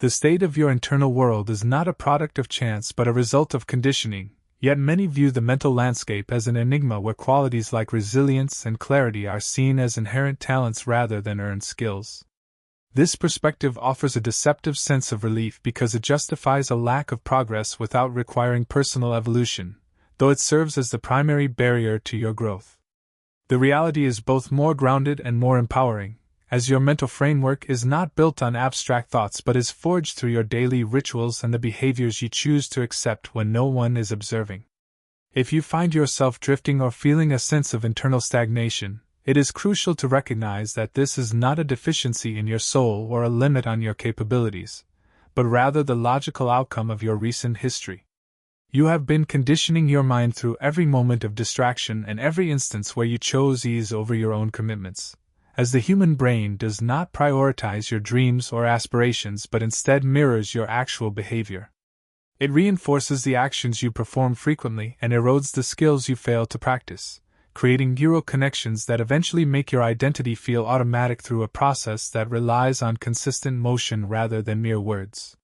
The state of your internal world is not a product of chance but a result of conditioning, yet many view the mental landscape as an enigma where qualities like resilience and clarity are seen as inherent talents rather than earned skills. This perspective offers a deceptive sense of relief because it justifies a lack of progress without requiring personal evolution, though it serves as the primary barrier to your growth. The reality is both more grounded and more empowering, as your mental framework is not built on abstract thoughts but is forged through your daily rituals and the behaviors you choose to accept when no one is observing. If you find yourself drifting or feeling a sense of internal stagnation, it is crucial to recognize that this is not a deficiency in your soul or a limit on your capabilities, but rather the logical outcome of your recent history. You have been conditioning your mind through every moment of distraction and every instance where you chose ease over your own commitments, as the human brain does not prioritize your dreams or aspirations but instead mirrors your actual behavior. It reinforces the actions you perform frequently and erodes the skills you fail to practice, creating neural connections that eventually make your identity feel automatic through a process that relies on consistent motion rather than mere words.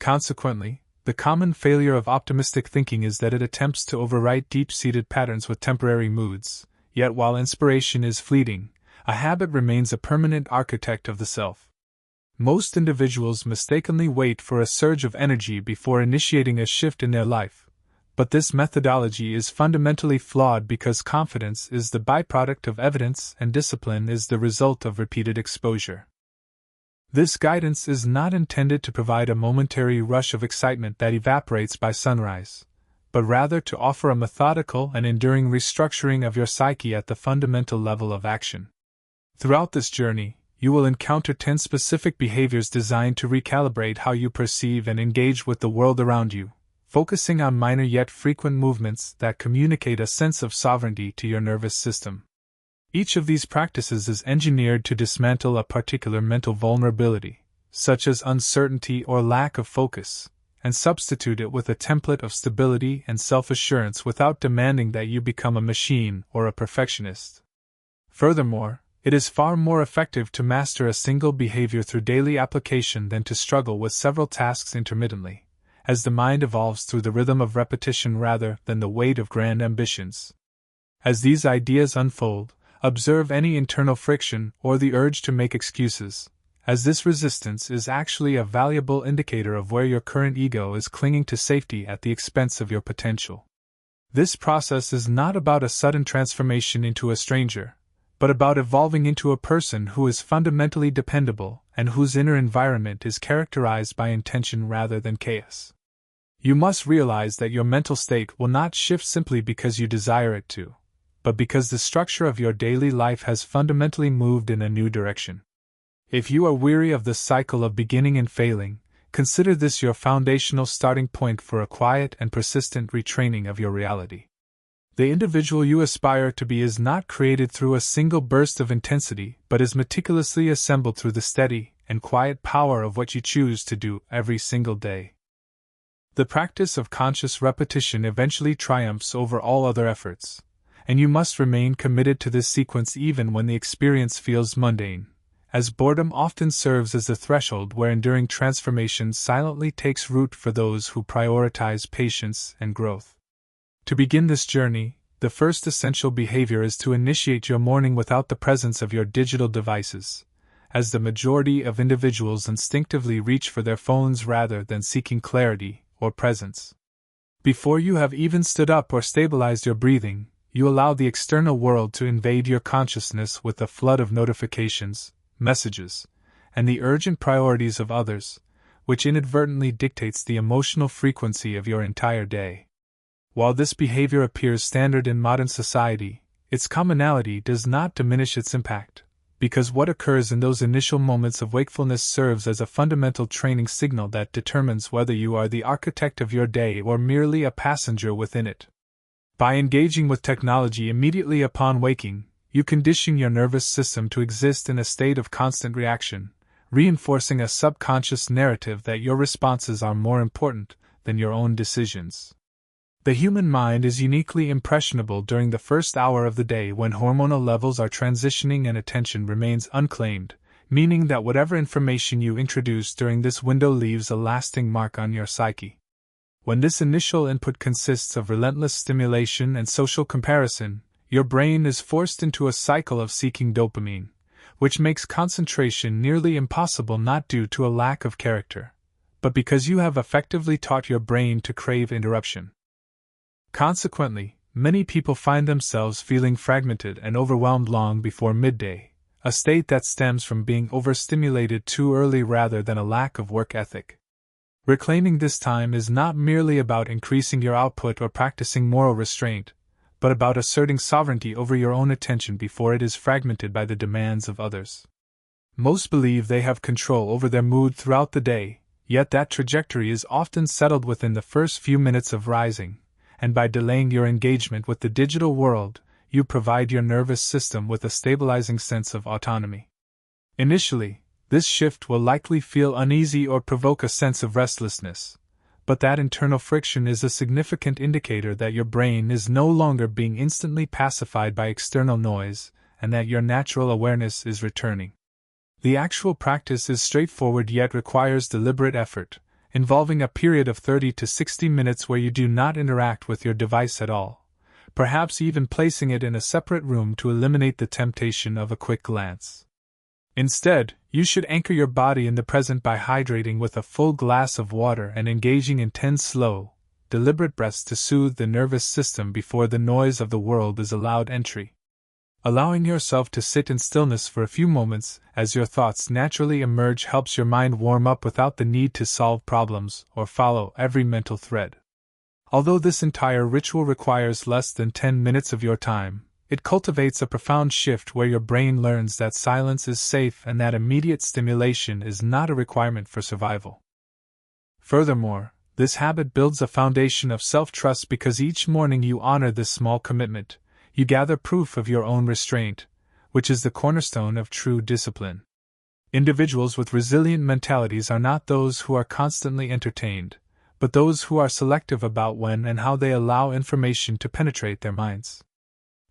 Consequently, the common failure of optimistic thinking is that it attempts to overwrite deep-seated patterns with temporary moods, yet while inspiration is fleeting, a habit remains a permanent architect of the self. Most individuals mistakenly wait for a surge of energy before initiating a shift in their life, but this methodology is fundamentally flawed because confidence is the byproduct of evidence and discipline is the result of repeated exposure. This guidance is not intended to provide a momentary rush of excitement that evaporates by sunrise, but rather to offer a methodical and enduring restructuring of your psyche at the fundamental level of action. Throughout this journey, you will encounter 10 specific behaviors designed to recalibrate how you perceive and engage with the world around you, focusing on minor yet frequent movements that communicate a sense of sovereignty to your nervous system. Each of these practices is engineered to dismantle a particular mental vulnerability, such as uncertainty or lack of focus, and substitute it with a template of stability and self-assurance without demanding that you become a machine or a perfectionist. Furthermore, it is far more effective to master a single behavior through daily application than to struggle with several tasks intermittently, as the mind evolves through the rhythm of repetition rather than the weight of grand ambitions. As these ideas unfold, observe any internal friction or the urge to make excuses, as this resistance is actually a valuable indicator of where your current ego is clinging to safety at the expense of your potential. This process is not about a sudden transformation into a stranger, but about evolving into a person who is fundamentally dependable and whose inner environment is characterized by intention rather than chaos. You must realize that your mental state will not shift simply because you desire it to, but because the structure of your daily life has fundamentally moved in a new direction. If you are weary of the cycle of beginning and failing, consider this your foundational starting point for a quiet and persistent retraining of your reality. The individual you aspire to be is not created through a single burst of intensity, but is meticulously assembled through the steady and quiet power of what you choose to do every single day. The practice of conscious repetition eventually triumphs over all other efforts, and you must remain committed to this sequence even when the experience feels mundane, as boredom often serves as the threshold where enduring transformation silently takes root for those who prioritize patience and growth. To begin this journey, the first essential behavior is to initiate your morning without the presence of your digital devices, as the majority of individuals instinctively reach for their phones rather than seeking clarity or presence. Before you have even stood up or stabilized your breathing, you allow the external world to invade your consciousness with a flood of notifications, messages, and the urgent priorities of others, which inadvertently dictates the emotional frequency of your entire day. While this behavior appears standard in modern society, its commonality does not diminish its impact, because what occurs in those initial moments of wakefulness serves as a fundamental training signal that determines whether you are the architect of your day or merely a passenger within it. By engaging with technology immediately upon waking, you condition your nervous system to exist in a state of constant reaction, reinforcing a subconscious narrative that your responses are more important than your own decisions. The human mind is uniquely impressionable during the first hour of the day when hormonal levels are transitioning and attention remains unclaimed, meaning that whatever information you introduce during this window leaves a lasting mark on your psyche. When this initial input consists of relentless stimulation and social comparison, your brain is forced into a cycle of seeking dopamine, which makes concentration nearly impossible, not due to a lack of character, but because you have effectively taught your brain to crave interruption. Consequently, many people find themselves feeling fragmented and overwhelmed long before midday, a state that stems from being overstimulated too early rather than a lack of work ethic. Reclaiming this time is not merely about increasing your output or practicing moral restraint, but about asserting sovereignty over your own attention before it is fragmented by the demands of others. Most believe they have control over their mood throughout the day, yet that trajectory is often settled within the first few minutes of rising, and by delaying your engagement with the digital world, you provide your nervous system with a stabilizing sense of autonomy. Initially, this shift will likely feel uneasy or provoke a sense of restlessness, but that internal friction is a significant indicator that your brain is no longer being instantly pacified by external noise, and that your natural awareness is returning. The actual practice is straightforward yet requires deliberate effort, involving a period of 30 to 60 minutes where you do not interact with your device at all, perhaps even placing it in a separate room to eliminate the temptation of a quick glance. Instead, you should anchor your body in the present by hydrating with a full glass of water and engaging in 10 slow, deliberate breaths to soothe the nervous system before the noise of the world is allowed entry. Allowing yourself to sit in stillness for a few moments as your thoughts naturally emerge helps your mind warm up without the need to solve problems or follow every mental thread. Although this entire ritual requires less than 10 minutes of your time, it cultivates a profound shift where your brain learns that silence is safe and that immediate stimulation is not a requirement for survival. Furthermore, this habit builds a foundation of self-trust because each morning you honor this small commitment, you gather proof of your own restraint, which is the cornerstone of true discipline. Individuals with resilient mentalities are not those who are constantly entertained, but those who are selective about when and how they allow information to penetrate their minds.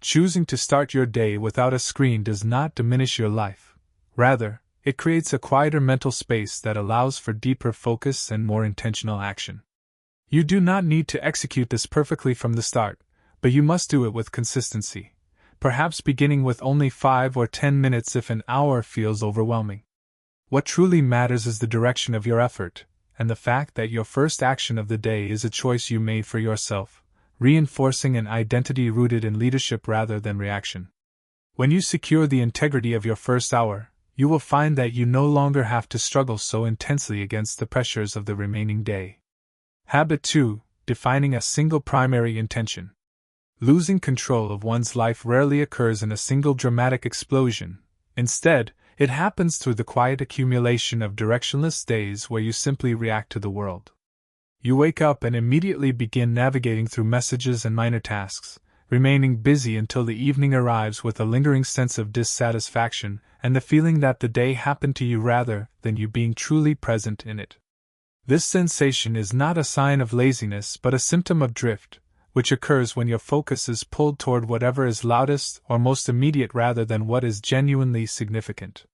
Choosing to start your day without a screen does not diminish your life. Rather, it creates a quieter mental space that allows for deeper focus and more intentional action. You do not need to execute this perfectly from the start, but you must do it with consistency, perhaps beginning with only 5 or 10 minutes if an hour feels overwhelming. What truly matters is the direction of your effort, and the fact that your first action of the day is a choice you made for yourself, reinforcing an identity rooted in leadership rather than reaction. When you secure the integrity of your first hour, you will find that you no longer have to struggle so intensely against the pressures of the remaining day. Habit 2: Defining a single primary intention. Losing control of one's life rarely occurs in a single dramatic explosion. Instead, it happens through the quiet accumulation of directionless days where you simply react to the world. You wake up and immediately begin navigating through messages and minor tasks, remaining busy until the evening arrives with a lingering sense of dissatisfaction and the feeling that the day happened to you rather than you being truly present in it. This sensation is not a sign of laziness but a symptom of drift, which occurs when your focus is pulled toward whatever is loudest or most immediate rather than what is genuinely significant.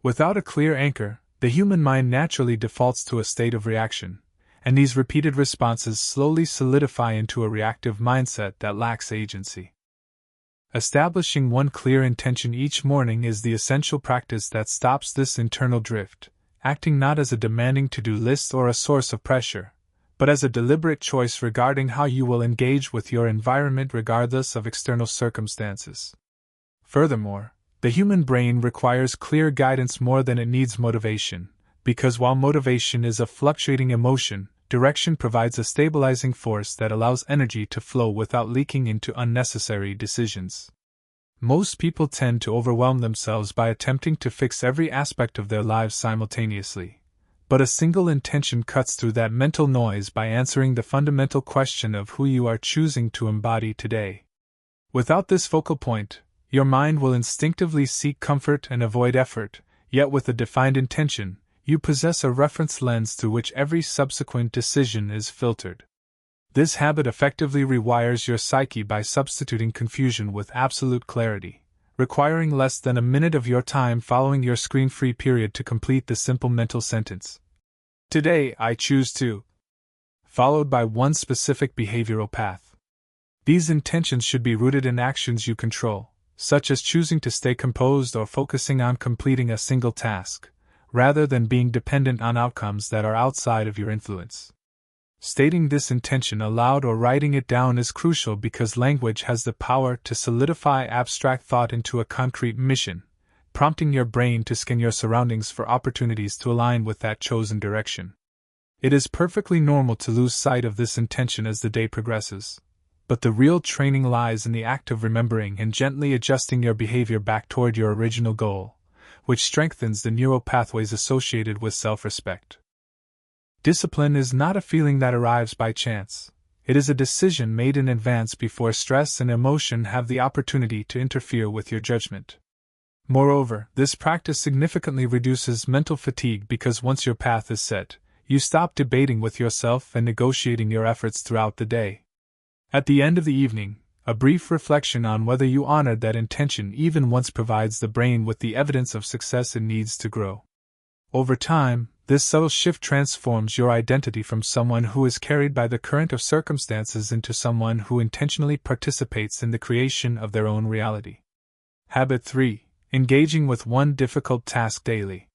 Without a clear anchor, the human mind naturally defaults to a state of reaction, and these repeated responses slowly solidify into a reactive mindset that lacks agency. Establishing one clear intention each morning is the essential practice that stops this internal drift, acting not as a demanding to-do list or a source of pressure, but as a deliberate choice regarding how you will engage with your environment regardless of external circumstances. Furthermore, the human brain requires clear guidance more than it needs motivation, because while motivation is a fluctuating emotion, direction provides a stabilizing force that allows energy to flow without leaking into unnecessary decisions. Most people tend to overwhelm themselves by attempting to fix every aspect of their lives simultaneously, but a single intention cuts through that mental noise by answering the fundamental question of who you are choosing to embody today. Without this focal point, your mind will instinctively seek comfort and avoid effort, yet with a defined intention, you possess a reference lens through which every subsequent decision is filtered. This habit effectively rewires your psyche by substituting confusion with absolute clarity, requiring less than a minute of your time following your screen-free period to complete the simple mental sentence. Today, I choose to, followed by one specific behavioral path. These intentions should be rooted in actions you control, such as choosing to stay composed or focusing on completing a single task, rather than being dependent on outcomes that are outside of your influence. Stating this intention aloud or writing it down is crucial because language has the power to solidify abstract thought into a concrete mission, prompting your brain to scan your surroundings for opportunities to align with that chosen direction. It is perfectly normal to lose sight of this intention as the day progresses, but the real training lies in the act of remembering and gently adjusting your behavior back toward your original goal, which strengthens the neural pathways associated with self-respect. Discipline is not a feeling that arrives by chance. It is a decision made in advance before stress and emotion have the opportunity to interfere with your judgment. Moreover, this practice significantly reduces mental fatigue because once your path is set, you stop debating with yourself and negotiating your efforts throughout the day. At the end of the evening, a brief reflection on whether you honored that intention even once provides the brain with the evidence of success it needs to grow. Over time, this subtle shift transforms your identity from someone who is carried by the current of circumstances into someone who intentionally participates in the creation of their own reality. Habit 3. Engaging with one difficult task daily.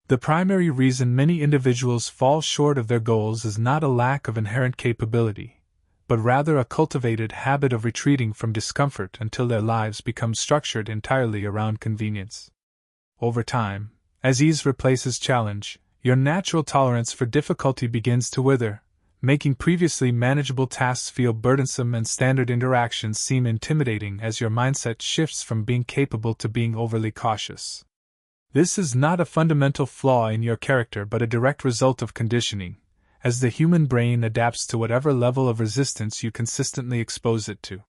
The primary reason many individuals fall short of their goals is not a lack of inherent capability, but rather a cultivated habit of retreating from discomfort until their lives become structured entirely around convenience. Over time, as ease replaces challenge, your natural tolerance for difficulty begins to wither, making previously manageable tasks feel burdensome and standard interactions seem intimidating as your mindset shifts from being capable to being overly cautious. This is not a fundamental flaw in your character but a direct result of conditioning, as the human brain adapts to whatever level of resistance you consistently expose it to.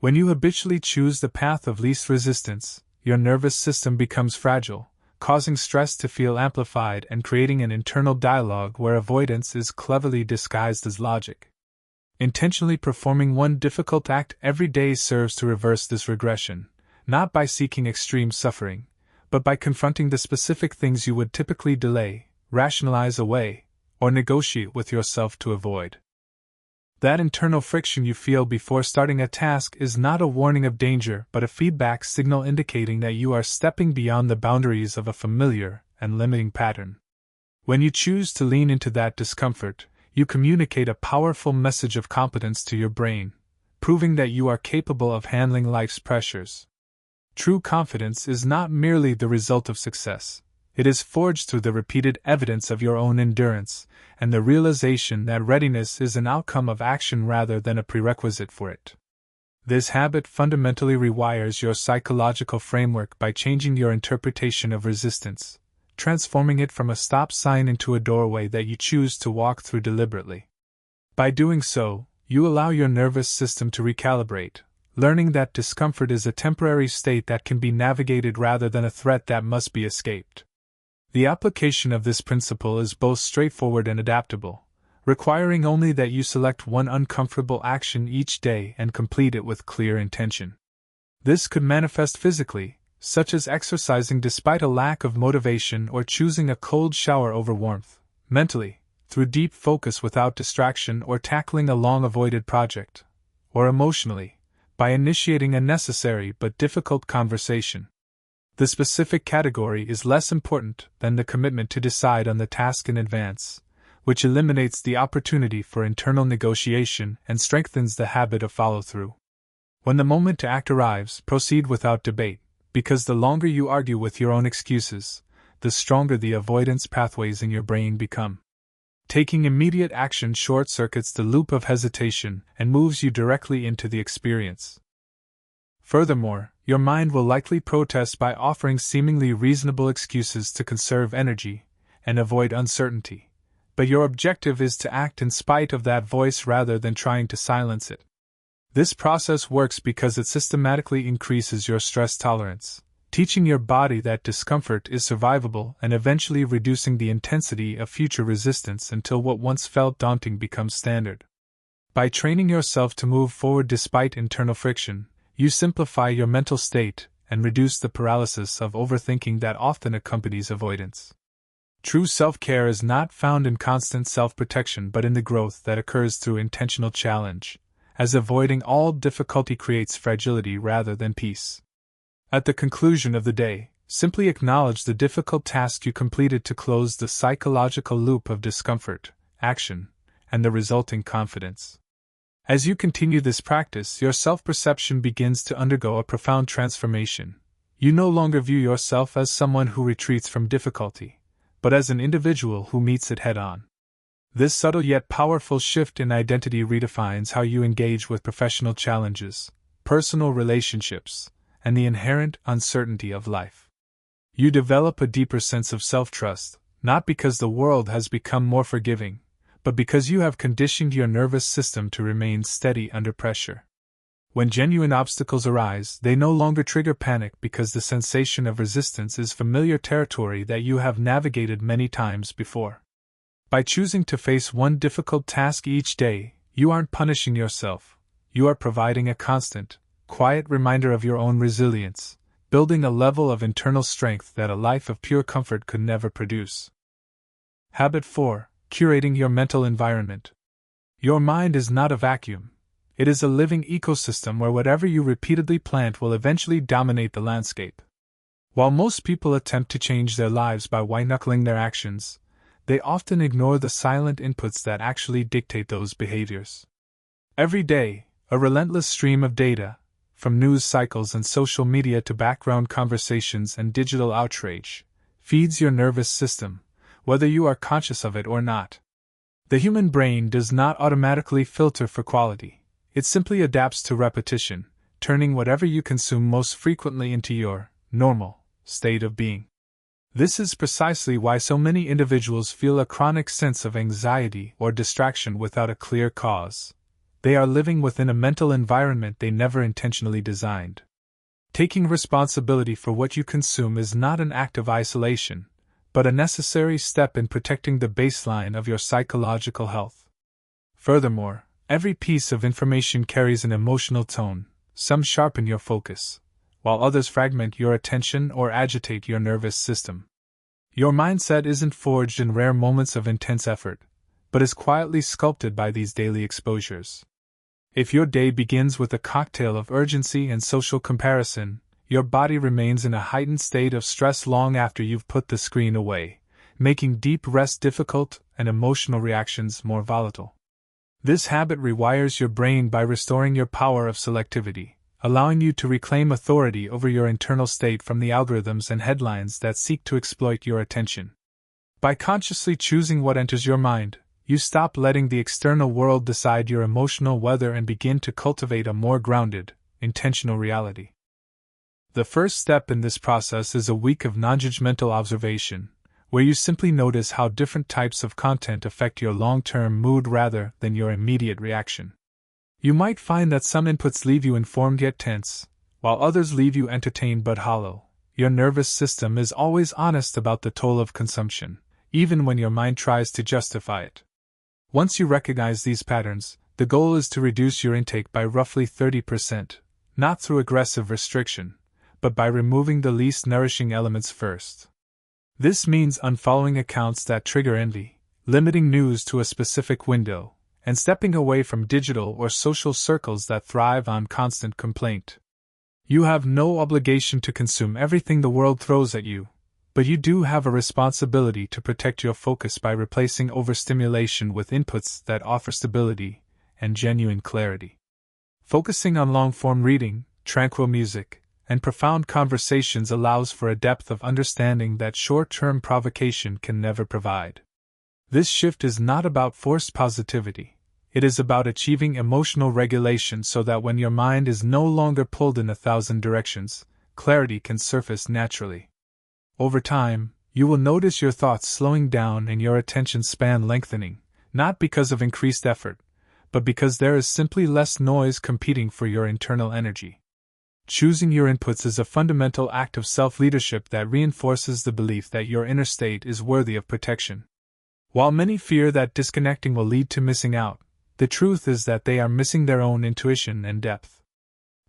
When you habitually choose the path of least resistance, your nervous system becomes fragile, causing stress to feel amplified and creating an internal dialogue where avoidance is cleverly disguised as logic. Intentionally performing one difficult act every day serves to reverse this regression, not by seeking extreme suffering, but by confronting the specific things you would typically delay, rationalize away, or negotiate with yourself to avoid. That internal friction you feel before starting a task is not a warning of danger but a feedback signal indicating that you are stepping beyond the boundaries of a familiar and limiting pattern. When you choose to lean into that discomfort, you communicate a powerful message of competence to your brain, proving that you are capable of handling life's pressures. True confidence is not merely the result of success. It is forged through the repeated evidence of your own endurance, and the realization that readiness is an outcome of action rather than a prerequisite for it. This habit fundamentally rewires your psychological framework by changing your interpretation of resistance, transforming it from a stop sign into a doorway that you choose to walk through deliberately. By doing so, you allow your nervous system to recalibrate, learning that discomfort is a temporary state that can be navigated rather than a threat that must be escaped. The application of this principle is both straightforward and adaptable, requiring only that you select one uncomfortable action each day and complete it with clear intention. This could manifest physically, such as exercising despite a lack of motivation or choosing a cold shower over warmth, mentally, through deep focus without distraction or tackling a long-avoided project, or emotionally, by initiating a necessary but difficult conversation. The specific category is less important than the commitment to decide on the task in advance, which eliminates the opportunity for internal negotiation and strengthens the habit of follow-through. When the moment to act arrives, proceed without debate, because the longer you argue with your own excuses, the stronger the avoidance pathways in your brain become. Taking immediate action short-circuits the loop of hesitation and moves you directly into the experience. Furthermore, your mind will likely protest by offering seemingly reasonable excuses to conserve energy and avoid uncertainty, but your objective is to act in spite of that voice rather than trying to silence it. This process works because it systematically increases your stress tolerance, teaching your body that discomfort is survivable and eventually reducing the intensity of future resistance until what once felt daunting becomes standard. By training yourself to move forward despite internal friction, you simplify your mental state and reduce the paralysis of overthinking that often accompanies avoidance. True self-care is not found in constant self-protection but in the growth that occurs through intentional challenge, as avoiding all difficulty creates fragility rather than peace. At the conclusion of the day, simply acknowledge the difficult task you completed to close the psychological loop of discomfort, action, and the resulting confidence. As you continue this practice, your self-perception begins to undergo a profound transformation. You no longer view yourself as someone who retreats from difficulty, but as an individual who meets it head-on. This subtle yet powerful shift in identity redefines how you engage with professional challenges, personal relationships, and the inherent uncertainty of life. You develop a deeper sense of self-trust, not because the world has become more forgiving, but because you have conditioned your nervous system to remain steady under pressure. When genuine obstacles arise, they no longer trigger panic because the sensation of resistance is familiar territory that you have navigated many times before. By choosing to face one difficult task each day, you aren't punishing yourself. You are providing a constant, quiet reminder of your own resilience, building a level of internal strength that a life of pure comfort could never produce. Habit 4. Curating your mental environment. Your mind is not a vacuum. It is a living ecosystem where whatever you repeatedly plant will eventually dominate the landscape. While most people attempt to change their lives by white-knuckling their actions, they often ignore the silent inputs that actually dictate those behaviors. Every day, a relentless stream of data, from news cycles and social media to background conversations and digital outrage, feeds your nervous system, whether you are conscious of it or not. The human brain does not automatically filter for quality. It simply adapts to repetition, turning whatever you consume most frequently into your normal state of being. This is precisely why so many individuals feel a chronic sense of anxiety or distraction without a clear cause. They are living within a mental environment they never intentionally designed. Taking responsibility for what you consume is not an act of isolation, but a necessary step in protecting the baseline of your psychological health. Furthermore, every piece of information carries an emotional tone. Some sharpen your focus, while others fragment your attention or agitate your nervous system. Your mindset isn't forged in rare moments of intense effort, but is quietly sculpted by these daily exposures. If your day begins with a cocktail of urgency and social comparison, your body remains in a heightened state of stress long after you've put the screen away, making deep rest difficult and emotional reactions more volatile. This habit rewires your brain by restoring your power of selectivity, allowing you to reclaim authority over your internal state from the algorithms and headlines that seek to exploit your attention. By consciously choosing what enters your mind, you stop letting the external world decide your emotional weather and begin to cultivate a more grounded, intentional reality. The first step in this process is a week of non-judgmental observation, where you simply notice how different types of content affect your long-term mood rather than your immediate reaction. You might find that some inputs leave you informed yet tense, while others leave you entertained but hollow. Your nervous system is always honest about the toll of consumption, even when your mind tries to justify it. Once you recognize these patterns, the goal is to reduce your intake by roughly 30%, not through aggressive restriction, but by removing the least nourishing elements first. This means unfollowing accounts that trigger envy, limiting news to a specific window, and stepping away from digital or social circles that thrive on constant complaint. You have no obligation to consume everything the world throws at you, but you do have a responsibility to protect your focus by replacing overstimulation with inputs that offer stability and genuine clarity. Focusing on long-form reading, tranquil music, and profound conversations allows for a depth of understanding that short-term provocation can never provide. This shift is not about forced positivity. It is about achieving emotional regulation so that when your mind is no longer pulled in 1,000 directions, clarity can surface naturally. Over time, you will notice your thoughts slowing down and your attention span lengthening, not because of increased effort, but because there is simply less noise competing for your internal energy. Choosing your inputs is a fundamental act of self-leadership that reinforces the belief that your inner state is worthy of protection. While many fear that disconnecting will lead to missing out, the truth is that they are missing their own intuition and depth.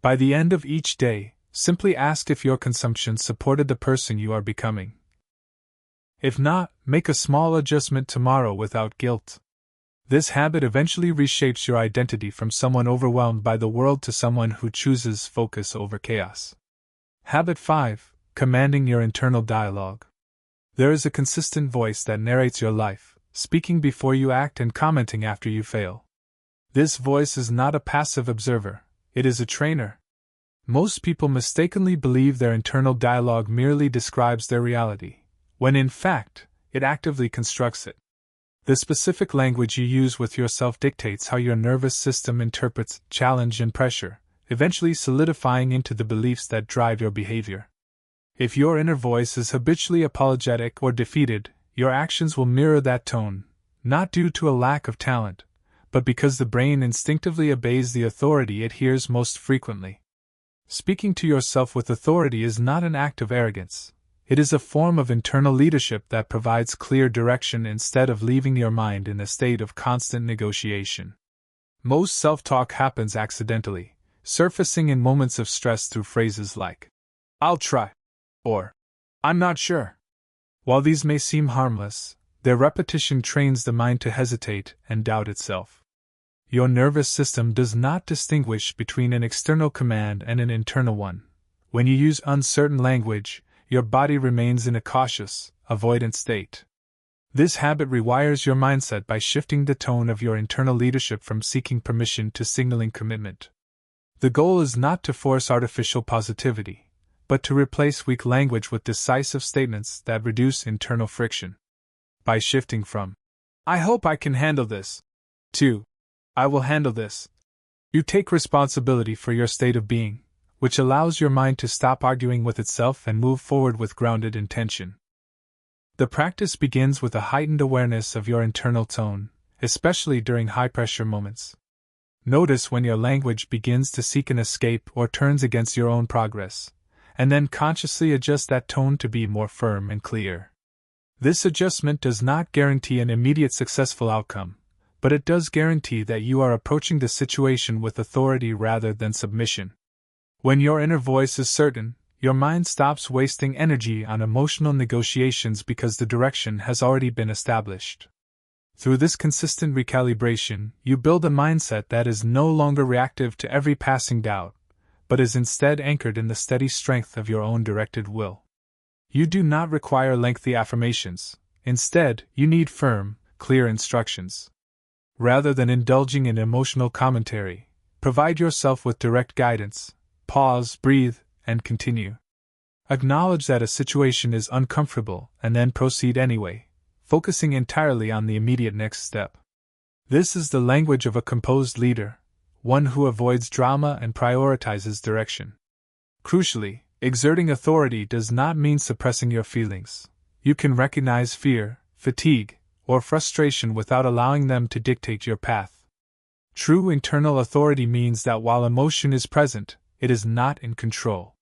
By the end of each day, Simply ask if your consumption supported the person you are becoming. If not, make a small adjustment tomorrow without guilt. This habit eventually reshapes your identity from someone overwhelmed by the world to someone who chooses focus over chaos. Habit 5. Commanding your internal dialogue. There is a consistent voice that narrates your life, speaking before you act and commenting after you fail. This voice is not a passive observer, it is a trainer. Most people mistakenly believe their internal dialogue merely describes their reality, when in fact, it actively constructs it. The specific language you use with yourself dictates how your nervous system interprets challenge and pressure, eventually solidifying into the beliefs that drive your behavior. If your inner voice is habitually apologetic or defeated, your actions will mirror that tone, not due to a lack of talent, but because the brain instinctively obeys the authority it hears most frequently. Speaking to yourself with authority is not an act of arrogance. It is a form of internal leadership that provides clear direction instead of leaving your mind in a state of constant negotiation. Most self-talk happens accidentally, surfacing in moments of stress through phrases like, "I'll try," or "I'm not sure." While these may seem harmless, their repetition trains the mind to hesitate and doubt itself. Your nervous system does not distinguish between an external command and an internal one. When you use uncertain language, your body remains in a cautious, avoidant state. This habit rewires your mindset by shifting the tone of your internal leadership from seeking permission to signaling commitment. The goal is not to force artificial positivity, but to replace weak language with decisive statements that reduce internal friction. By shifting from, "I hope I can handle this," to, "I will handle this," you take responsibility for your state of being, which allows your mind to stop arguing with itself and move forward with grounded intention. The practice begins with a heightened awareness of your internal tone, especially during high-pressure moments. Notice when your language begins to seek an escape or turns against your own progress, and then consciously adjust that tone to be more firm and clear. This adjustment does not guarantee an immediate successful outcome, but it does guarantee that you are approaching the situation with authority rather than submission. When your inner voice is certain, your mind stops wasting energy on emotional negotiations because the direction has already been established. Through this consistent recalibration, you build a mindset that is no longer reactive to every passing doubt, but is instead anchored in the steady strength of your own directed will. You do not require lengthy affirmations. Instead, you need firm, clear instructions. Rather than indulging in emotional commentary, provide yourself with direct guidance. Pause, breathe, and continue. Acknowledge that a situation is uncomfortable and then proceed anyway, focusing entirely on the immediate next step. This is the language of a composed leader, one who avoids drama and prioritizes direction. Crucially, exerting authority does not mean suppressing your feelings. You can recognize fear, fatigue, or frustration without allowing them to dictate your path. True internal authority means that while emotion is present, it is not in control.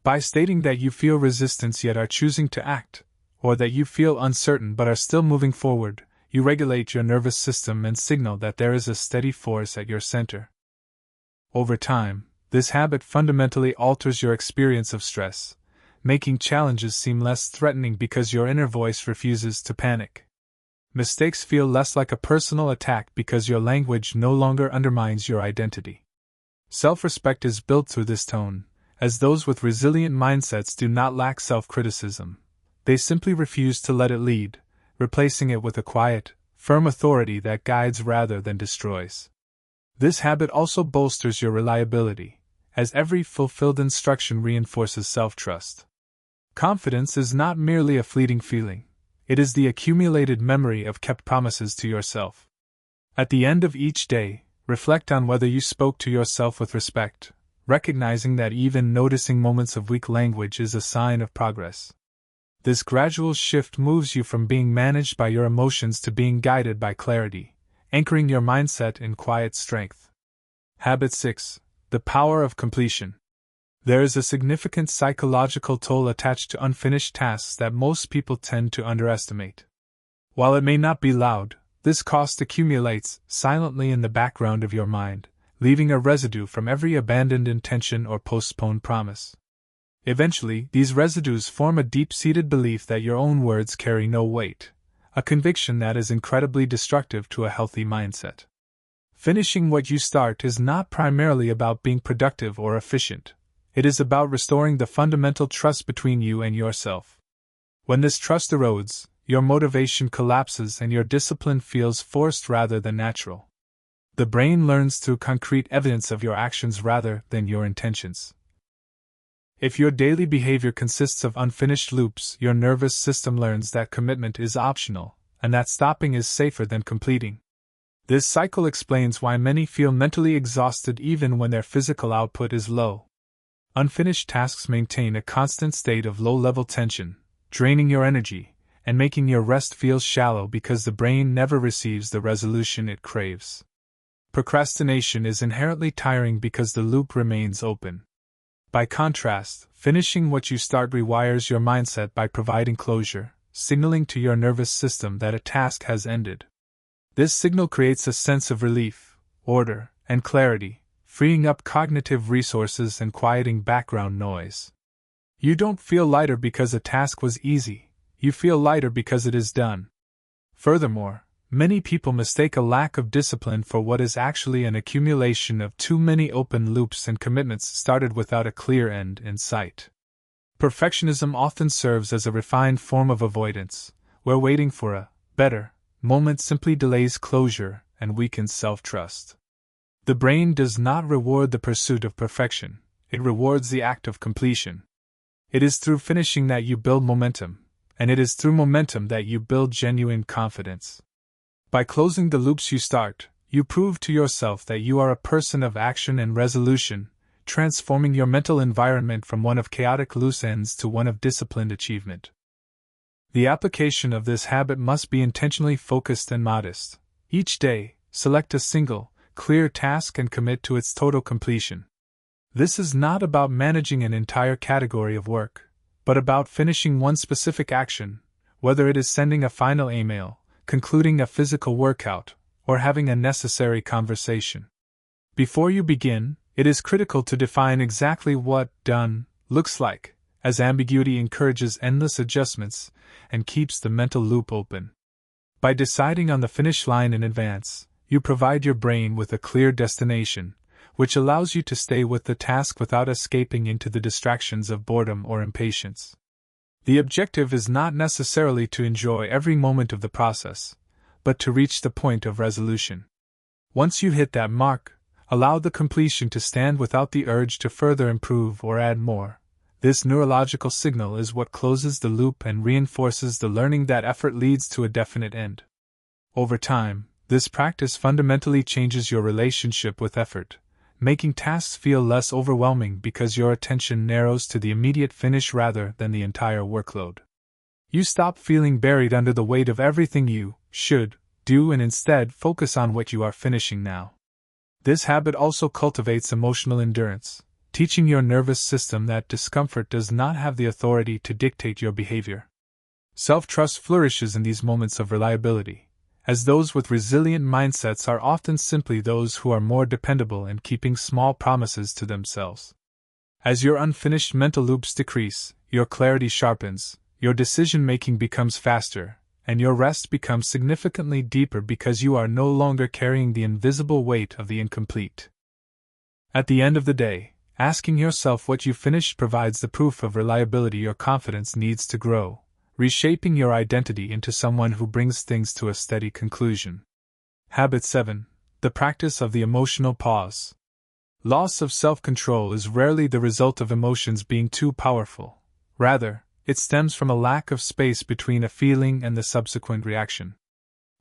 By stating that you feel resistance yet are choosing to act, or that you feel uncertain but are still moving forward, you regulate your nervous system and signal that there is a steady force at your center. Over time, this habit fundamentally alters your experience of stress, making challenges seem less threatening because your inner voice refuses to panic. Mistakes feel less like a personal attack because your language no longer undermines your identity. Self-respect is built through this tone, as those with resilient mindsets do not lack self-criticism. They simply refuse to let it lead, replacing it with a quiet, firm authority that guides rather than destroys. This habit also bolsters your reliability, as every fulfilled instruction reinforces self-trust. Confidence is not merely a fleeting feeling, it is the accumulated memory of kept promises to yourself. At the end of each day, reflect on whether you spoke to yourself with respect, recognizing that even noticing moments of weak language is a sign of progress. This gradual shift moves you from being managed by your emotions to being guided by clarity, anchoring your mindset in quiet strength. Habit 6. The power of completion. There is a significant psychological toll attached to unfinished tasks that most people tend to underestimate. While it may not be loud, this cost accumulates silently in the background of your mind, leaving a residue from every abandoned intention or postponed promise. Eventually, these residues form a deep-seated belief that your own words carry no weight, a conviction that is incredibly destructive to a healthy mindset. Finishing what you start is not primarily about being productive or efficient. It is about restoring the fundamental trust between you and yourself. When this trust erodes, your motivation collapses and your discipline feels forced rather than natural. The brain learns through concrete evidence of your actions rather than your intentions. If your daily behavior consists of unfinished loops, your nervous system learns that commitment is optional, and that stopping is safer than completing. This cycle explains why many feel mentally exhausted even when their physical output is low. Unfinished tasks maintain a constant state of low-level tension, draining your energy, and making your rest feel shallow because the brain never receives the resolution it craves. Procrastination is inherently tiring because the loop remains open. By contrast, finishing what you start rewires your mindset by providing closure, signaling to your nervous system that a task has ended. This signal creates a sense of relief, order, and clarity, freeing up cognitive resources and quieting background noise. You don't feel lighter because a task was easy, you feel lighter because it is done. Furthermore, many people mistake a lack of discipline for what is actually an accumulation of too many open loops and commitments started without a clear end in sight. Perfectionism often serves as a refined form of avoidance, where waiting for a better moment simply delays closure and weakens self-trust. The brain does not reward the pursuit of perfection, it rewards the act of completion. It is through finishing that you build momentum, and it is through momentum that you build genuine confidence. By closing the loops you start, you prove to yourself that you are a person of action and resolution, transforming your mental environment from one of chaotic loose ends to one of disciplined achievement. The application of this habit must be intentionally focused and modest. Each day, select a single, clear task and commit to its total completion. This is not about managing an entire category of work, but about finishing one specific action, whether it is sending a final email, concluding a physical workout, or having a necessary conversation. Before you begin, it is critical to define exactly what done looks like, as ambiguity encourages endless adjustments and keeps the mental loop open. By deciding on the finish line in advance, you provide your brain with a clear destination, which allows you to stay with the task without escaping into the distractions of boredom or impatience. The objective is not necessarily to enjoy every moment of the process, but to reach the point of resolution. Once you hit that mark, allow the completion to stand without the urge to further improve or add more. This neurological signal is what closes the loop and reinforces the learning that effort leads to a definite end. Over time, this practice fundamentally changes your relationship with effort, making tasks feel less overwhelming because your attention narrows to the immediate finish rather than the entire workload. You stop feeling buried under the weight of everything you should do and instead focus on what you are finishing now. This habit also cultivates emotional endurance, teaching your nervous system that discomfort does not have the authority to dictate your behavior. Self-trust flourishes in these moments of reliability, as those with resilient mindsets are often simply those who are more dependable in keeping small promises to themselves. As your unfinished mental loops decrease, your clarity sharpens, your decision-making becomes faster, and your rest becomes significantly deeper because you are no longer carrying the invisible weight of the incomplete. At the end of the day, asking yourself what you finished provides the proof of reliability your confidence needs to grow, reshaping your identity into someone who brings things to a steady conclusion. Habit 7. The practice of the emotional pause. Loss of self-control is rarely the result of emotions being too powerful. Rather, it stems from a lack of space between a feeling and the subsequent reaction.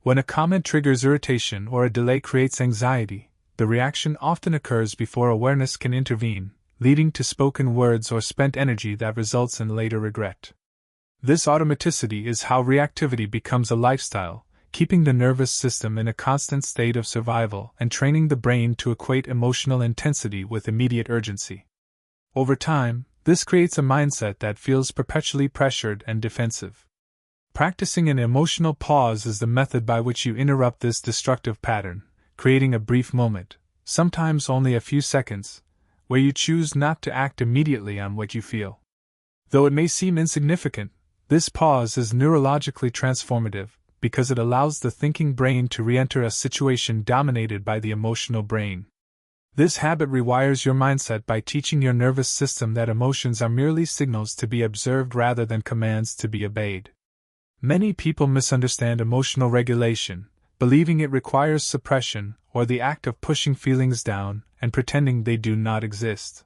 When a comment triggers irritation or a delay creates anxiety, the reaction often occurs before awareness can intervene, leading to spoken words or spent energy that results in later regret. This automaticity is how reactivity becomes a lifestyle, keeping the nervous system in a constant state of survival and training the brain to equate emotional intensity with immediate urgency. Over time, this creates a mindset that feels perpetually pressured and defensive. Practicing an emotional pause is the method by which you interrupt this destructive pattern, creating a brief moment, sometimes only a few seconds, where you choose not to act immediately on what you feel. Though it may seem insignificant, this pause is neurologically transformative because it allows the thinking brain to re-enter a situation dominated by the emotional brain. This habit rewires your mindset by teaching your nervous system that emotions are merely signals to be observed rather than commands to be obeyed. Many people misunderstand emotional regulation, believing it requires suppression or the act of pushing feelings down and pretending they do not exist.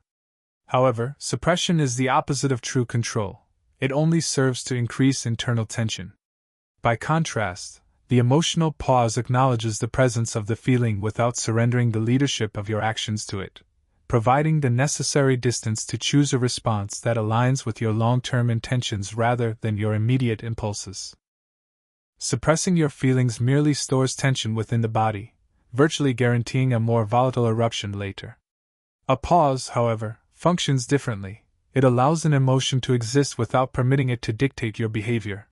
However, suppression is the opposite of true control. It only serves to increase internal tension. By contrast, the emotional pause acknowledges the presence of the feeling without surrendering the leadership of your actions to it, providing the necessary distance to choose a response that aligns with your long-term intentions rather than your immediate impulses. Suppressing your feelings merely stores tension within the body, virtually guaranteeing a more volatile eruption later. A pause, however, functions differently. It allows an emotion to exist without permitting it to dictate your behavior.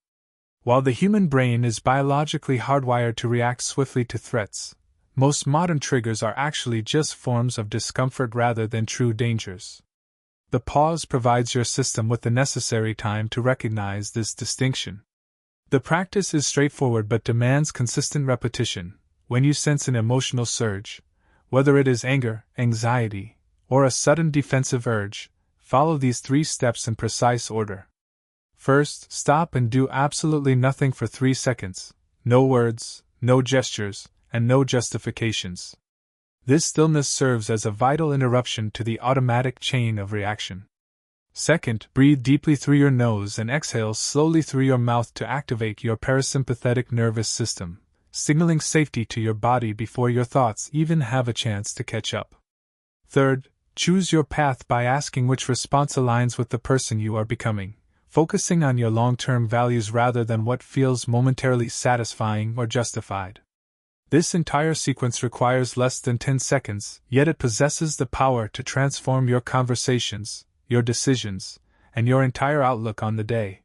While the human brain is biologically hardwired to react swiftly to threats, most modern triggers are actually just forms of discomfort rather than true dangers. The pause provides your system with the necessary time to recognize this distinction. The practice is straightforward but demands consistent repetition. When you sense an emotional surge, whether it is anger, anxiety, or a sudden defensive urge, follow these 3 steps in precise order. First, stop and do absolutely nothing for 3 seconds. No words, no gestures, and no justifications. This stillness serves as a vital interruption to the automatic chain of reaction. Second, breathe deeply through your nose and exhale slowly through your mouth to activate your parasympathetic nervous system, signaling safety to your body before your thoughts even have a chance to catch up. Third, choose your path by asking which response aligns with the person you are becoming, focusing on your long-term values rather than what feels momentarily satisfying or justified. This entire sequence requires less than 10 seconds, yet it possesses the power to transform your conversations, your decisions, and your entire outlook on the day.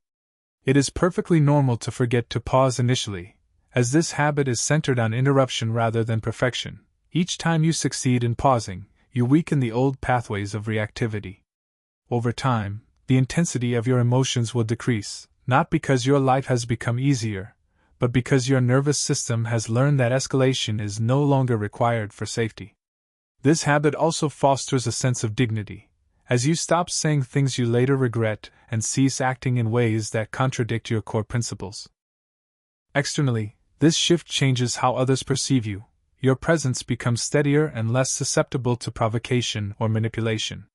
It is perfectly normal to forget to pause initially, as this habit is centered on interruption rather than perfection. Each time you succeed in pausing, you weaken the old pathways of reactivity. Over time, the intensity of your emotions will decrease, not because your life has become easier, but because your nervous system has learned that escalation is no longer required for safety. This habit also fosters a sense of dignity, as you stop saying things you later regret and cease acting in ways that contradict your core principles. Externally, this shift changes how others perceive you. Your presence becomes steadier and less susceptible to provocation or manipulation.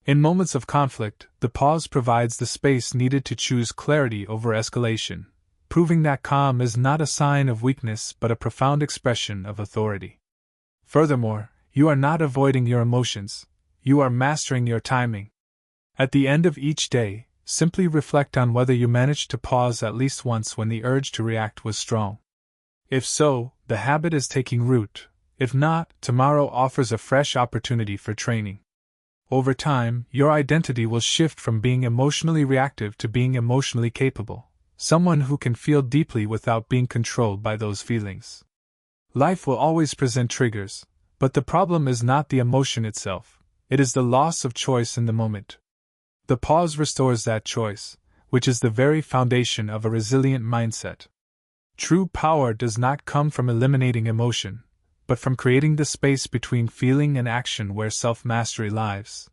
In moments of conflict, the pause provides the space needed to choose clarity over escalation, proving that calm is not a sign of weakness but a profound expression of authority. Furthermore, you are not avoiding your emotions, you are mastering your timing. At the end of each day, simply reflect on whether you managed to pause at least once when the urge to react was strong. If so, the habit is taking root. If not, tomorrow offers a fresh opportunity for training. Over time, your identity will shift from being emotionally reactive to being emotionally capable, someone who can feel deeply without being controlled by those feelings. Life will always present triggers, but the problem is not the emotion itself, it is the loss of choice in the moment. The pause restores that choice, which is the very foundation of a resilient mindset. True power does not come from eliminating emotion, but from creating the space between feeling and action where self-mastery lies.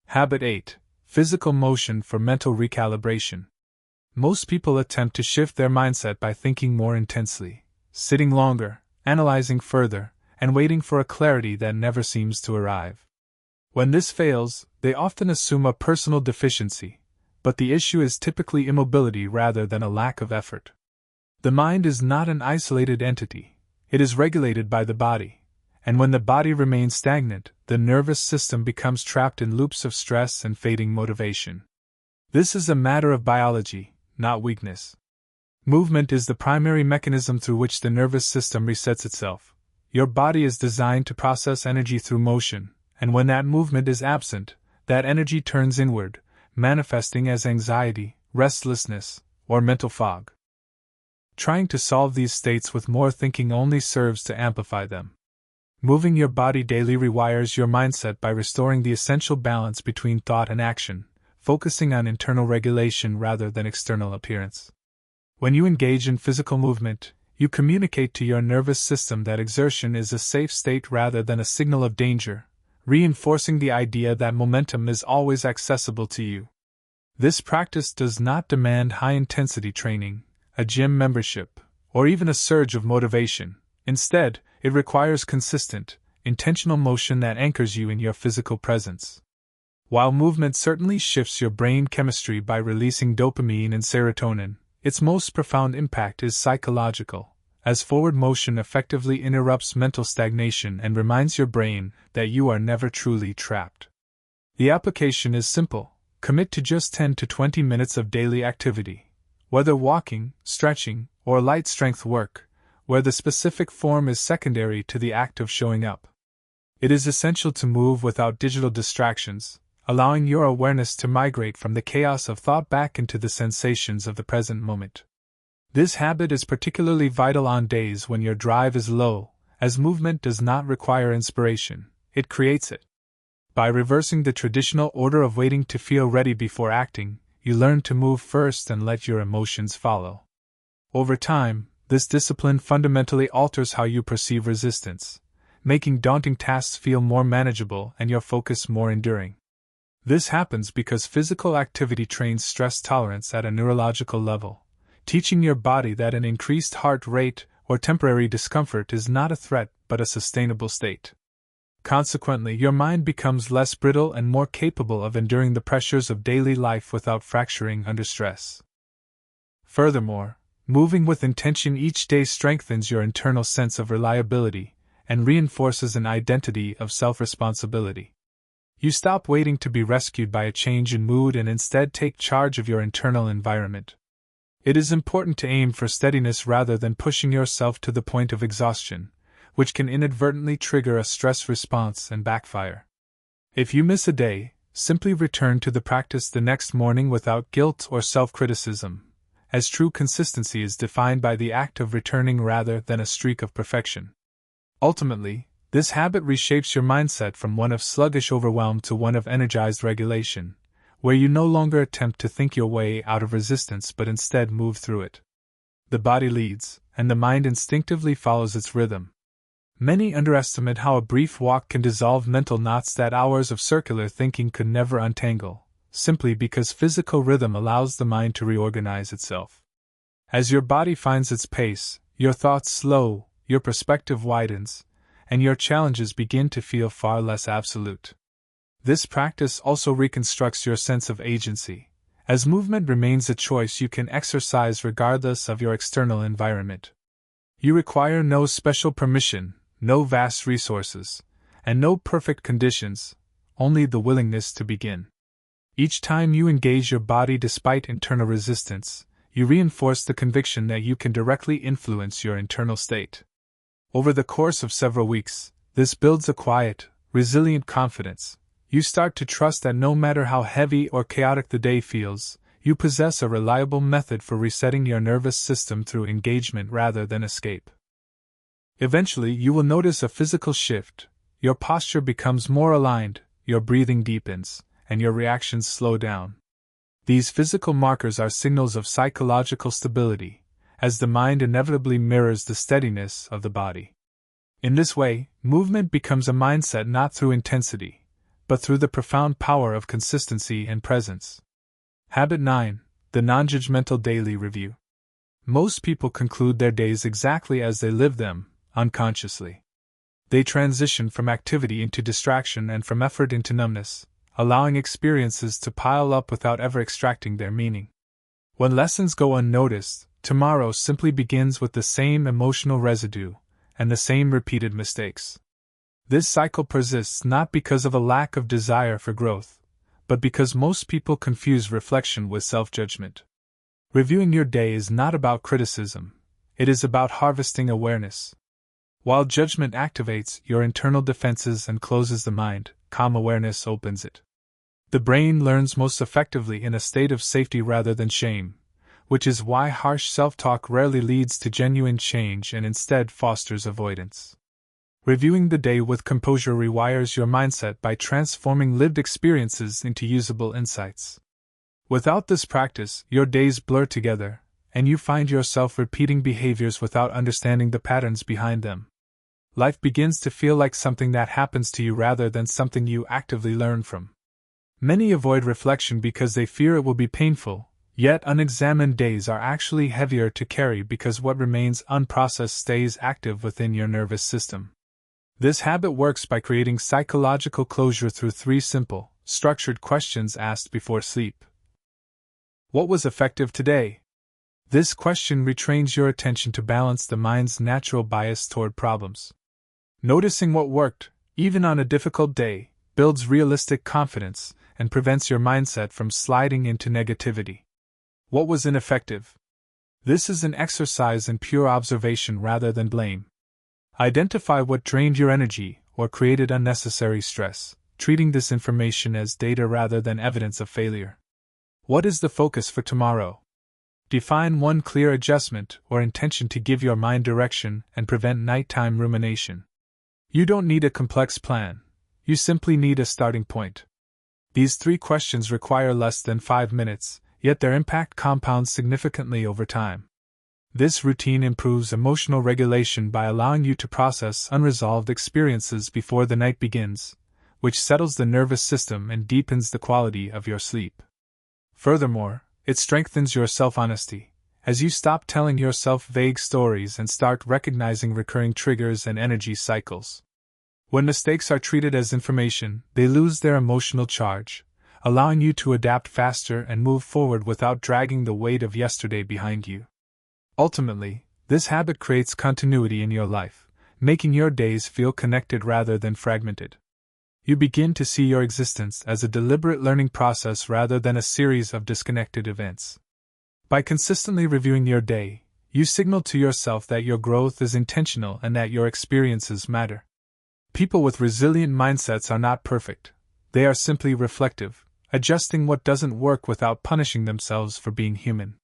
Habit 8. Physical motion for mental recalibration. Most people attempt to shift their mindset by thinking more intensely, sitting longer, analyzing further, and waiting for a clarity that never seems to arrive. When this fails, they often assume a personal deficiency, but the issue is typically immobility rather than a lack of effort. The mind is not an isolated entity. It is regulated by the body, and when the body remains stagnant, the nervous system becomes trapped in loops of stress and fading motivation. This is a matter of biology, not weakness. Movement is the primary mechanism through which the nervous system resets itself. Your body is designed to process energy through motion, and when that movement is absent, that energy turns inward, manifesting as anxiety, restlessness, or mental fog. Trying to solve these states with more thinking only serves to amplify them. Moving your body daily rewires your mindset by restoring the essential balance between thought and action, focusing on internal regulation rather than external appearance. When you engage in physical movement, you communicate to your nervous system that exertion is a safe state rather than a signal of danger, reinforcing the idea that momentum is always accessible to you. This practice does not demand high-intensity training, a gym membership, or even a surge of motivation. Instead, it requires consistent, intentional motion that anchors you in your physical presence. While movement certainly shifts your brain chemistry by releasing dopamine and serotonin, its most profound impact is psychological, as forward motion effectively interrupts mental stagnation and reminds your brain that you are never truly trapped. The application is simple. Commit to just 10 to 20 minutes of daily activity, whether walking, stretching, or light strength work, where the specific form is secondary to the act of showing up. It is essential to move without digital distractions, allowing your awareness to migrate from the chaos of thought back into the sensations of the present moment. This habit is particularly vital on days when your drive is low, as movement does not require inspiration, it creates it. By reversing the traditional order of waiting to feel ready before acting, you learn to move first and let your emotions follow. Over time, this discipline fundamentally alters how you perceive resistance, making daunting tasks feel more manageable and your focus more enduring. This happens because physical activity trains stress tolerance at a neurological level, teaching your body that an increased heart rate or temporary discomfort is not a threat but a sustainable state. Consequently, your mind becomes less brittle and more capable of enduring the pressures of daily life without fracturing under stress. Furthermore, moving with intention each day strengthens your internal sense of reliability and reinforces an identity of self-responsibility. You stop waiting to be rescued by a change in mood and instead take charge of your internal environment. It is important to aim for steadiness rather than pushing yourself to the point of exhaustion, which can inadvertently trigger a stress response and backfire. If you miss a day, simply return to the practice the next morning without guilt or self-criticism, as true consistency is defined by the act of returning rather than a streak of perfection. Ultimately, this habit reshapes your mindset from one of sluggish overwhelm to one of energized regulation, where you no longer attempt to think your way out of resistance but instead move through it. The body leads, and the mind instinctively follows its rhythm. Many underestimate how a brief walk can dissolve mental knots that hours of circular thinking could never untangle, simply because physical rhythm allows the mind to reorganize itself. As your body finds its pace, your thoughts slow, your perspective widens, and your challenges begin to feel far less absolute. This practice also reconstructs your sense of agency, as movement remains a choice you can exercise regardless of your external environment. You require no special permission, no vast resources, and no perfect conditions, only the willingness to begin. Each time you engage your body despite internal resistance, you reinforce the conviction that you can directly influence your internal state. Over the course of several weeks, this builds a quiet, resilient confidence. You start to trust that no matter how heavy or chaotic the day feels, you possess a reliable method for resetting your nervous system through engagement rather than escape. Eventually, you will notice a physical shift. Your posture becomes more aligned, your breathing deepens, and your reactions slow down. These physical markers are signals of psychological stability, as the mind inevitably mirrors the steadiness of the body. In this way, movement becomes a mindset not through intensity, but through the profound power of consistency and presence. Habit 9. The non-judgmental daily review. Most people conclude their days exactly as they live them, unconsciously. They transition from activity into distraction and from effort into numbness, allowing experiences to pile up without ever extracting their meaning. When lessons go unnoticed, tomorrow simply begins with the same emotional residue and the same repeated mistakes. This cycle persists not because of a lack of desire for growth, but because most people confuse reflection with self-judgment. Reviewing your day is not about criticism, it is about harvesting awareness. While judgment activates your internal defenses and closes the mind, calm awareness opens it. The brain learns most effectively in a state of safety rather than shame, which is why harsh self-talk rarely leads to genuine change and instead fosters avoidance. Reviewing the day with composure rewires your mindset by transforming lived experiences into usable insights. Without this practice, your days blur together, and you find yourself repeating behaviors without understanding the patterns behind them. Life begins to feel like something that happens to you rather than something you actively learn from. Many avoid reflection because they fear it will be painful, yet unexamined days are actually heavier to carry because what remains unprocessed stays active within your nervous system. This habit works by creating psychological closure through 3 simple, structured questions asked before sleep. What was effective today? This question retrains your attention to balance the mind's natural bias toward problems. Noticing what worked, even on a difficult day, builds realistic confidence and prevents your mindset from sliding into negativity. What was ineffective? This is an exercise in pure observation rather than blame. Identify what drained your energy or created unnecessary stress, treating this information as data rather than evidence of failure. What is the focus for tomorrow? Define one clear adjustment or intention to give your mind direction and prevent nighttime rumination. You don't need a complex plan, you simply need a starting point. These 3 questions require less than 5 minutes, yet their impact compounds significantly over time. This routine improves emotional regulation by allowing you to process unresolved experiences before the night begins, which settles the nervous system and deepens the quality of your sleep. Furthermore, it strengthens your self-honesty, as you stop telling yourself vague stories and start recognizing recurring triggers and energy cycles. When mistakes are treated as information, they lose their emotional charge, allowing you to adapt faster and move forward without dragging the weight of yesterday behind you. Ultimately, this habit creates continuity in your life, making your days feel connected rather than fragmented. You begin to see your existence as a deliberate learning process rather than a series of disconnected events. By consistently reviewing your day, you signal to yourself that your growth is intentional and that your experiences matter. People with resilient mindsets are not perfect, they are simply reflective, adjusting what doesn't work without punishing themselves for being human.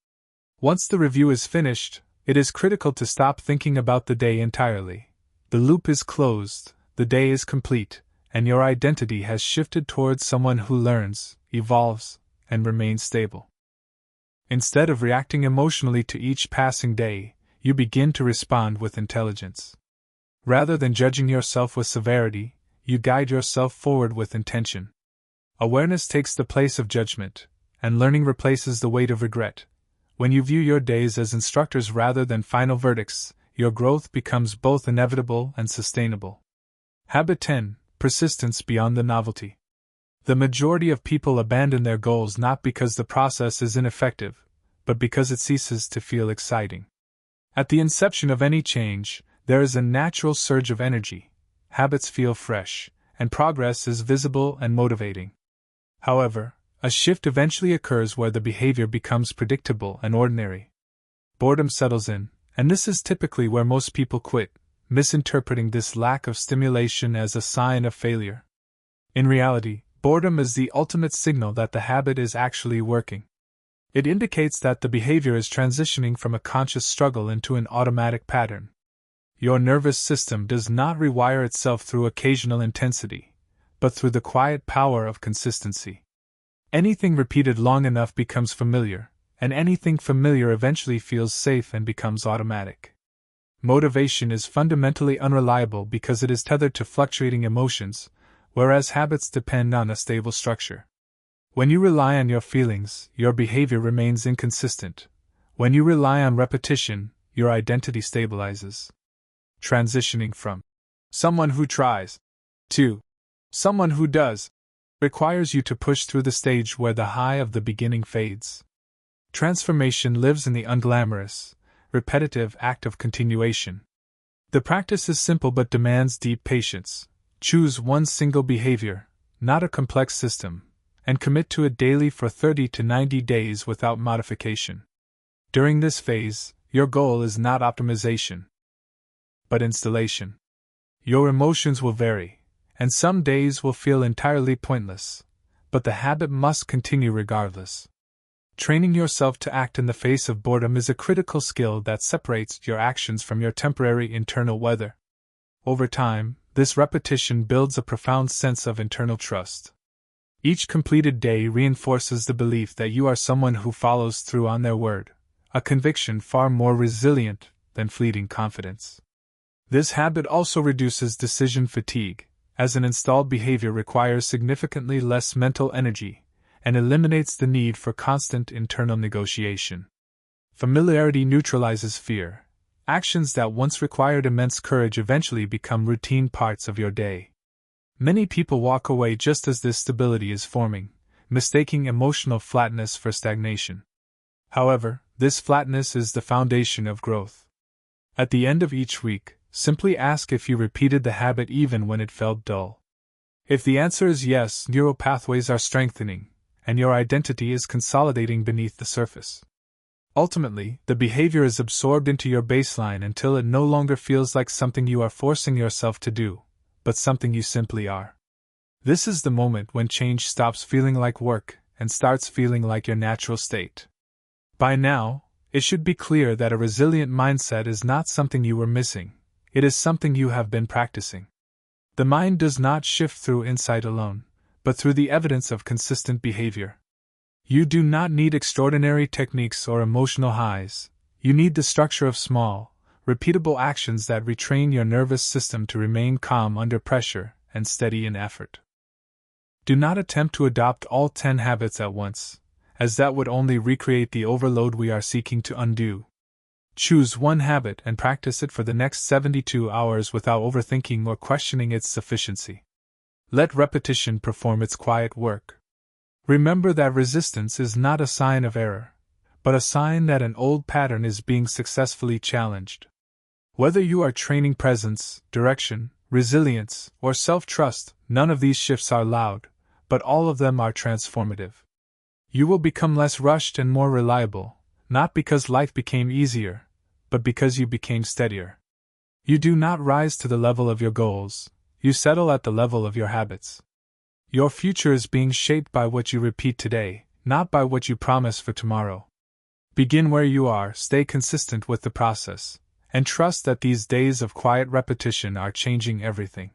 Once the review is finished, it is critical to stop thinking about the day entirely. The loop is closed, the day is complete, and your identity has shifted towards someone who learns, evolves, and remains stable. Instead of reacting emotionally to each passing day, you begin to respond with intelligence. Rather than judging yourself with severity, you guide yourself forward with intention. Awareness takes the place of judgment, and learning replaces the weight of regret. When you view your days as instructors rather than final verdicts, your growth becomes both inevitable and sustainable. Habit 10. Persistence beyond the novelty. The majority of people abandon their goals not because the process is ineffective, but because it ceases to feel exciting. At the inception of any change, there is a natural surge of energy, habits feel fresh, and progress is visible and motivating. However, a shift eventually occurs where the behavior becomes predictable and ordinary. Boredom settles in, and this is typically where most people quit, misinterpreting this lack of stimulation as a sign of failure. In reality, boredom is the ultimate signal that the habit is actually working. It indicates that the behavior is transitioning from a conscious struggle into an automatic pattern. Your nervous system does not rewire itself through occasional intensity, but through the quiet power of consistency. Anything repeated long enough becomes familiar, and anything familiar eventually feels safe and becomes automatic. Motivation is fundamentally unreliable because it is tethered to fluctuating emotions, whereas habits depend on a stable structure. When you rely on your feelings, your behavior remains inconsistent. When you rely on repetition, your identity stabilizes. Transitioning from someone who tries to someone who does requires you to push through the stage where the high of the beginning fades. Transformation lives in the unglamorous, repetitive act of continuation. The practice is simple but demands deep patience. Choose one single behavior, not a complex system, and commit to it daily for 30 to 90 days without modification. During this phase, your goal is not optimization, but installation. Your emotions will vary, and some days will feel entirely pointless, but the habit must continue regardless. Training yourself to act in the face of boredom is a critical skill that separates your actions from your temporary internal weather. Over time, this repetition builds a profound sense of internal trust. Each completed day reinforces the belief that you are someone who follows through on their word, a conviction far more resilient than fleeting confidence. This habit also reduces decision fatigue, as an installed behavior requires significantly less mental energy and eliminates the need for constant internal negotiation. Familiarity neutralizes fear. Actions that once required immense courage eventually become routine parts of your day. Many people walk away just as this stability is forming, mistaking emotional flatness for stagnation. However, this flatness is the foundation of growth. At the end of each week, simply ask if you repeated the habit even when it felt dull. If the answer is yes, neural pathways are strengthening, and your identity is consolidating beneath the surface. Ultimately, the behavior is absorbed into your baseline until it no longer feels like something you are forcing yourself to do, but something you simply are. This is the moment when change stops feeling like work and starts feeling like your natural state. By now, it should be clear that a resilient mindset is not something you were missing, it is something you have been practicing. The mind does not shift through insight alone, but through the evidence of consistent behavior. You do not need extraordinary techniques or emotional highs, you need the structure of small, repeatable actions that retrain your nervous system to remain calm under pressure and steady in effort. Do not attempt to adopt all 10 habits at once, as that would only recreate the overload we are seeking to undo. Choose one habit and practice it for the next 72 hours without overthinking or questioning its sufficiency. Let repetition perform its quiet work. Remember that resistance is not a sign of error, but a sign that an old pattern is being successfully challenged. Whether you are training presence, direction, resilience, or self-trust, none of these shifts are loud, but all of them are transformative. You will become less rushed and more reliable, not because life became easier, but because you became steadier. You do not rise to the level of your goals, you settle at the level of your habits. Your future is being shaped by what you repeat today, not by what you promise for tomorrow. Begin where you are, stay consistent with the process, and trust that these days of quiet repetition are changing everything.